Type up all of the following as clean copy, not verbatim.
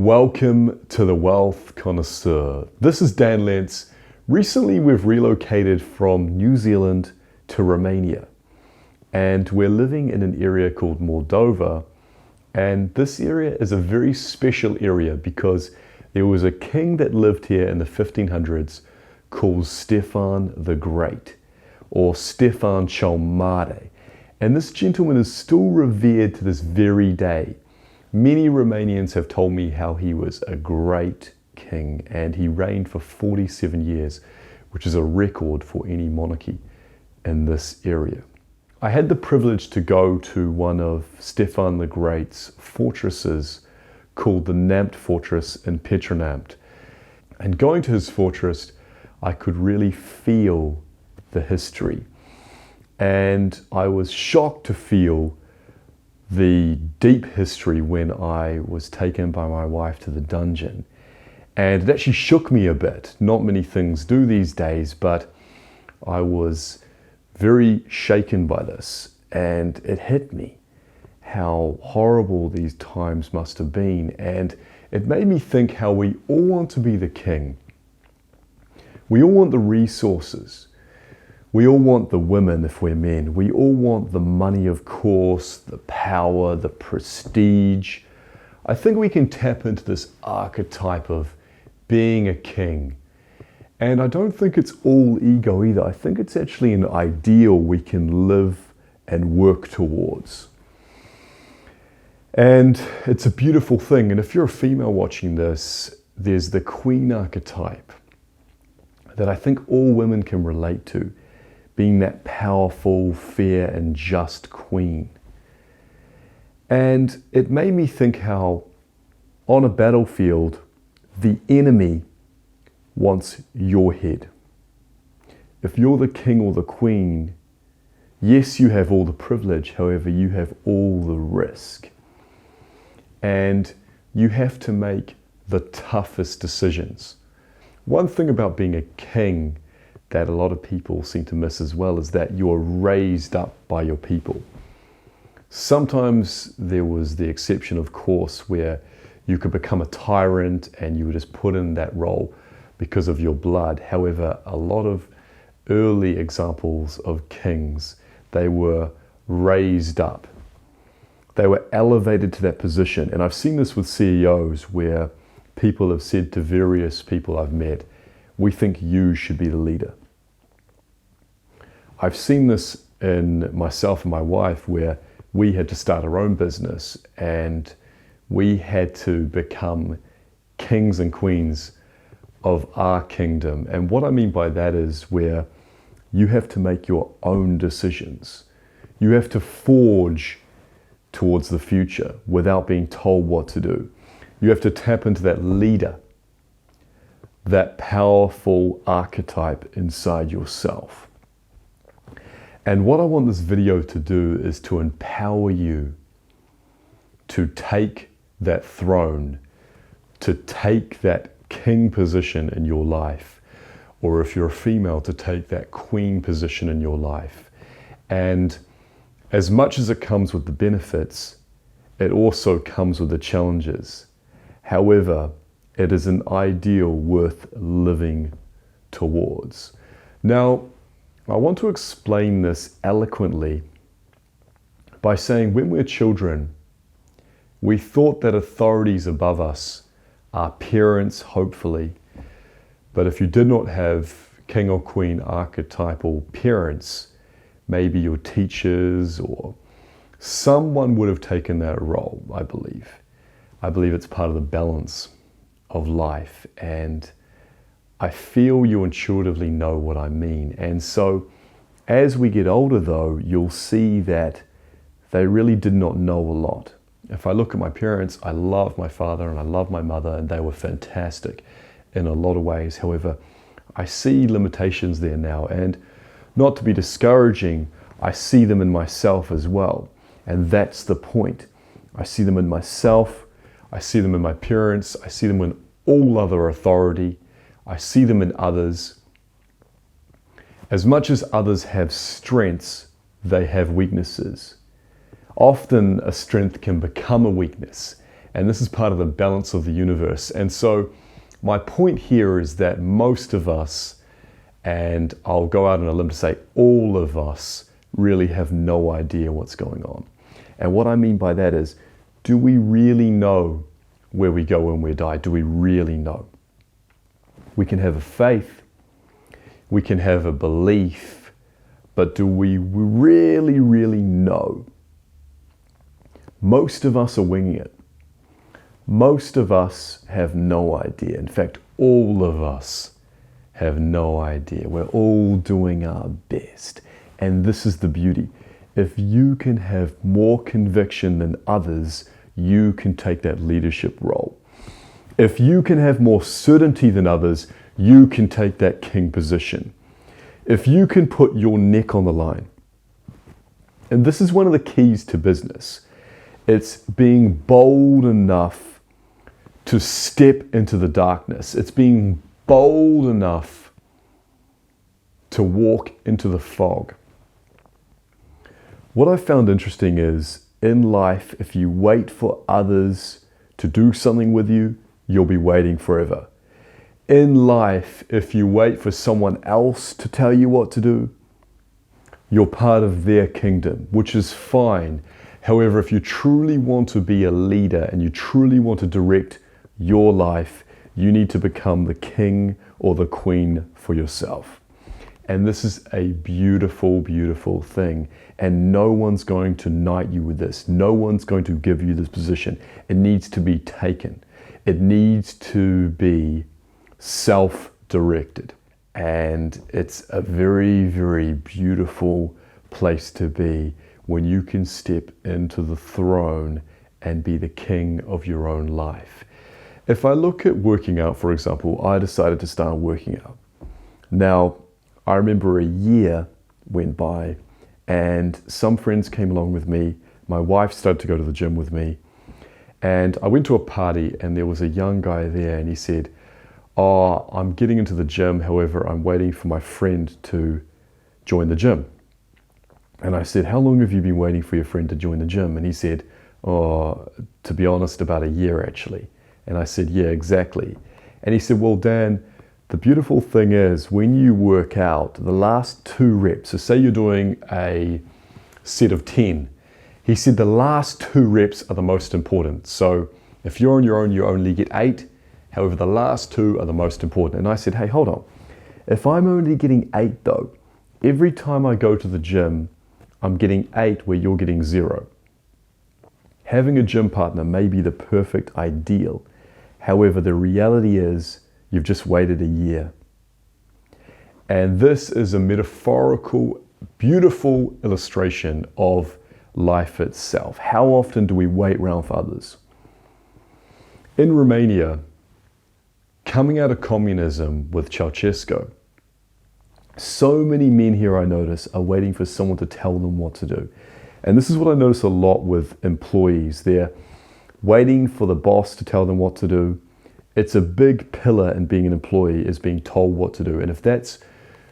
Welcome to the Wealth Connoisseur. This is Dan Lentz. Recently we've relocated from New Zealand to Romania, and we're living in an area called Moldova, and this area is a very special area because there was a king that lived here in the 1500s called Stefan the Great, or Stefan cel Mare, and this gentleman is still revered to this very day. Many Romanians have told me how he was a great king, and he reigned for 47 years, which is a record for any monarchy in this area. I had the privilege to go to one of Stefan the Great's fortresses called the Namt Fortress in Petronamt. And going to his fortress, I could really feel the history. And I was shocked to feel the deep history when I was taken by my wife to the dungeon. And it actually shook me a bit. Not many things do these days, but I was very shaken by this. And it hit me how horrible these times must have been. And it made me think how we all want to be the king. We all want the resources. We all want the women if we're men. We all want the money, of course, the power, the prestige. I think we can tap into this archetype of being a king. And I don't think it's all ego either. I think it's actually an ideal we can live and work towards. And it's a beautiful thing. And if you're a female watching this, there's the queen archetype that I think all women can relate to. Being that powerful, fair, and just queen. And it made me think how on a battlefield, the enemy wants your head. If you're the king or the queen, yes, you have all the privilege, however, you have all the risk. And you have to make the toughest decisions. One thing about being a king that a lot of people seem to miss as well is that you're raised up by your people. Sometimes there was the exception, of course, where you could become a tyrant and you were just put in that role because of your blood. However, a lot of early examples of kings, they were raised up. They were elevated to that position. And I've seen this with CEOs where people have said to various people I've met, we think you should be the leader. I've seen this in myself and my wife where we had to start our own business and we had to become kings and queens of our kingdom. And what I mean by that is where you have to make your own decisions. You have to forge towards the future without being told what to do. You have to tap into that leader, that powerful archetype inside yourself. And what I want this video to do is to empower you to take that throne, to take that king position in your life, or if you're a female, to take that queen position in your life. And as much as it comes with the benefits, it also comes with the challenges. However, it is an ideal worth living towards. Now, I want to explain this eloquently by saying when we're children, we thought that authorities above us are parents, hopefully. But if you did not have king or queen archetypal parents, maybe your teachers or someone would have taken that role, I believe. I believe it's part of the balance of life, and I feel you intuitively know what I mean. And so as we get older though, you'll see that they really did not know a lot. If I look at my parents, I love my father and I love my mother, and they were fantastic in a lot of ways. However, I see limitations there now, and not to be discouraging, I see them in myself as well. And that's the point. I see them in myself, I see them in my parents, I see them in all other authority, I see them in others. As much as others have strengths, they have weaknesses. Often a strength can become a weakness, And this is part of the balance of the universe. And so my point here is that most of us, and I'll go out on a limb to say all of us, really have no idea what's going on. And what I mean by that is, do we really know where we go when we die? Do we really know? We can have a faith, we can have a belief, but do we really, really know? Most of us are winging it. Most of us have no idea. In fact, all of us have no idea. We're all doing our best. And this is the beauty. If you can have more conviction than others, you can take that leadership role. If you can have more certainty than others, you can take that king position. If you can put your neck on the line, and this is one of the keys to business, it's being bold enough to step into the darkness. It's being bold enough to walk into the fog. What I found interesting is, in life, if you wait for others to do something with you, you'll be waiting forever. In life, if you wait for someone else to tell you what to do, you're part of their kingdom, which is fine. However, if you truly want to be a leader and you truly want to direct your life, you need to become the king or the queen for yourself. And this is a beautiful, beautiful thing. And no one's going to knight you with this. No one's going to give you this position. It needs to be taken. It needs to be self-directed. And it's a very, very beautiful place to be when you can step into the throne and be the king of your own life. If I look at working out, for example, I decided to start working out. Now, I remember a year went by and some friends came along with me. My wife started to go to the gym with me. And I went to a party and there was a young guy there and he said, "Oh, I'm getting into the gym. However, I'm waiting for my friend to join the gym." And I said, "How long have you been waiting for your friend to join the gym?" And he said, "Oh, to be honest, about a year actually." And I said, "Yeah, exactly." And he said, "Well, Dan, the beautiful thing is when you work out the last 2 reps, so say you're doing a set of 10, he said the last 2 reps are the most important. So if you're on your own, you only get 8. However, the last 2 are the most important." And I said, "Hey, hold on. If I'm only getting 8 though, every time I go to the gym, I'm getting 8 where you're getting 0. Having a gym partner may be the perfect ideal. However, the reality is you've just waited a year." And this is a metaphorical, beautiful illustration of life itself. How often do we wait around for others? In Romania, coming out of communism with Ceausescu, so many men here I notice are waiting for someone to tell them what to do. And this is what I notice a lot with employees. They're waiting for the boss to tell them what to do. It's a big pillar in being an employee, is being told what to do. And if that's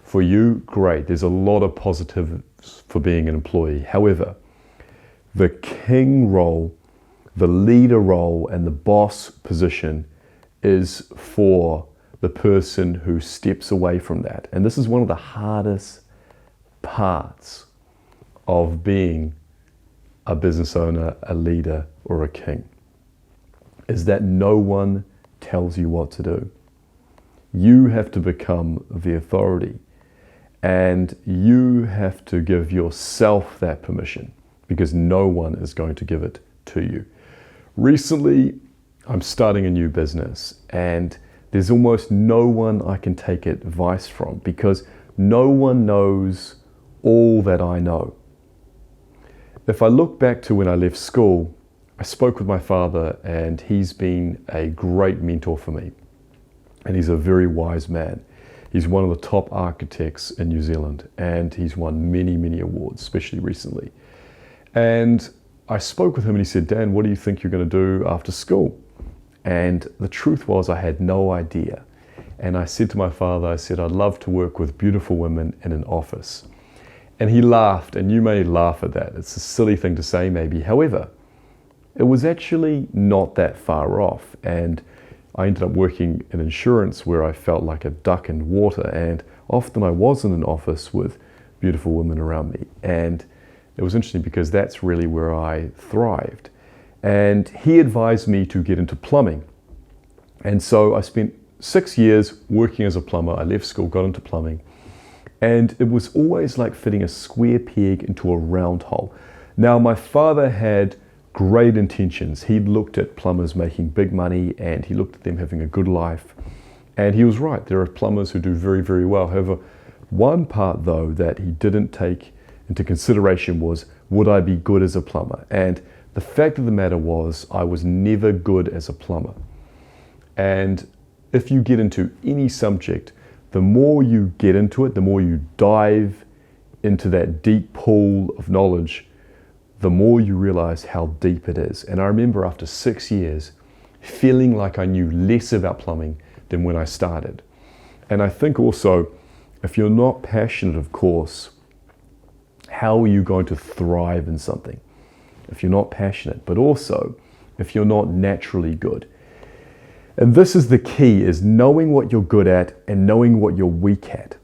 for you, great. There's a lot of positives for being an employee. However, the king role, the leader role, and the boss position is for the person who steps away from that. And this is one of the hardest parts of being a business owner, a leader, or a king, is that no one tells you what to do. You have to become the authority, and you have to give yourself that permission because no one is going to give it to you. Recently, I'm starting a new business and there's almost no one I can take advice from because no one knows all that I know. If I look back to when I left school, I spoke with my father and he's been a great mentor for me. And he's a very wise man. He's one of the top architects in New Zealand and he's won many, many awards, especially recently. And I spoke with him and he said, "Dan, what do you think you're going to do after school?" And the truth was I had no idea. And I said to my father, I said, "I'd love to work with beautiful women in an office." And he laughed, and you may laugh at that. It's a silly thing to say maybe. However, it was actually not that far off. And I ended up working in insurance where I felt like a duck in water, and often I was in an office with beautiful women around me. And it was interesting because that's really where I thrived. And he advised me to get into plumbing. And so I spent 6 years working as a plumber. I left school, got into plumbing. And it was always like fitting a square peg into a round hole. Now, my father had great intentions. He looked at plumbers making big money, and he looked at them having a good life. And he was right. There are plumbers who do very, very well. However, one part, though, that he didn't take into consideration was, would I be good as a plumber? And the fact of the matter was, I was never good as a plumber. And if you get into any subject, the more you get into it, the more you dive into that deep pool of knowledge, the more you realize how deep it is. And I remember after 6 years feeling like I knew less about plumbing than when I started. And I think also, if you're not passionate, of course, how are you going to thrive in something? If you're not passionate, but also if you're not naturally good. And this is the key, is knowing what you're good at and knowing what you're weak at.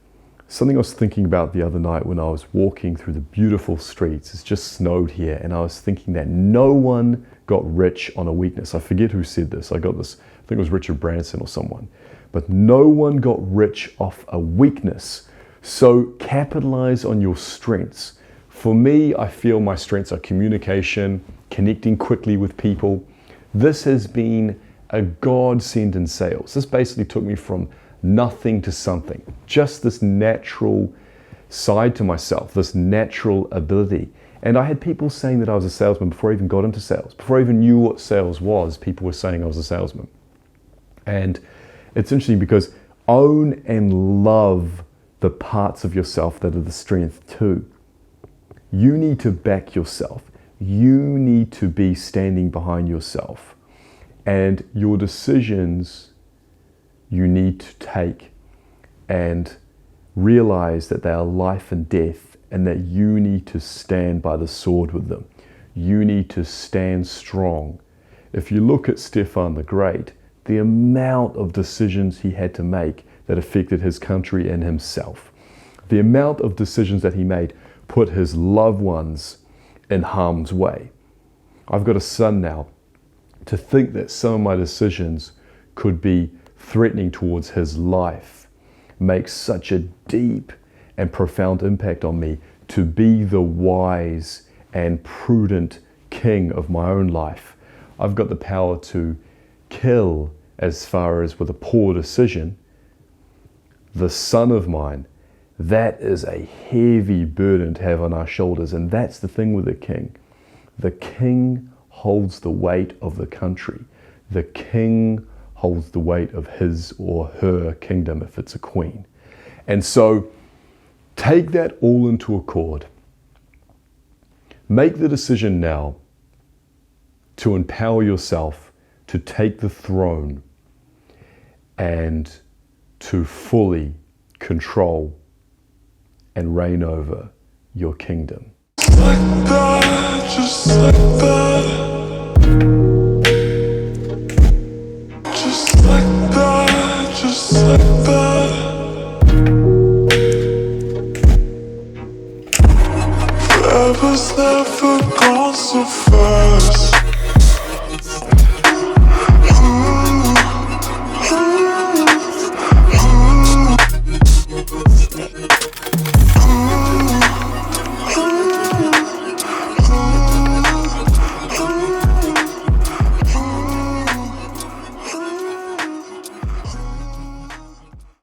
Something I was thinking about the other night when I was walking through the beautiful streets. It's just snowed here, and I was thinking that no one got rich on a weakness. I forget who said this. I got this, I think it was Richard Branson or someone. But no one got rich off a weakness. So capitalize on your strengths. For me, I feel my strengths are communication, connecting quickly with people. This has been a godsend in sales. This basically took me from nothing to something. Just this natural side to myself, this natural ability. And I had people saying that I was a salesman before I even got into sales. Before I even knew what sales was, people were saying I was a salesman. And it's interesting because own and love the parts of yourself that are the strength too. You need to back yourself. You need to be standing behind yourself. And your decisions you need to take and realize that they are life and death, and that you need to stand by the sword with them. You need to stand strong. If you look at Stefan the Great, the amount of decisions he had to make that affected his country and himself, the amount of decisions that he made put his loved ones in harm's way. I've got a son now. To think that some of my decisions could be threatening towards his life makes such a deep and profound impact on me. To be the wise and prudent king of my own life, I've got the power to kill, as far as with a poor decision, the son of mine. That is a heavy burden to have on our shoulders. And that's the thing with the king. The king holds the weight of the country. The king holds the weight of his or her kingdom if it's a queen. And so take that all into accord. Make the decision now to empower yourself to take the throne and to fully control and reign over your kingdom. Like that, just like that. Just like that, just like that.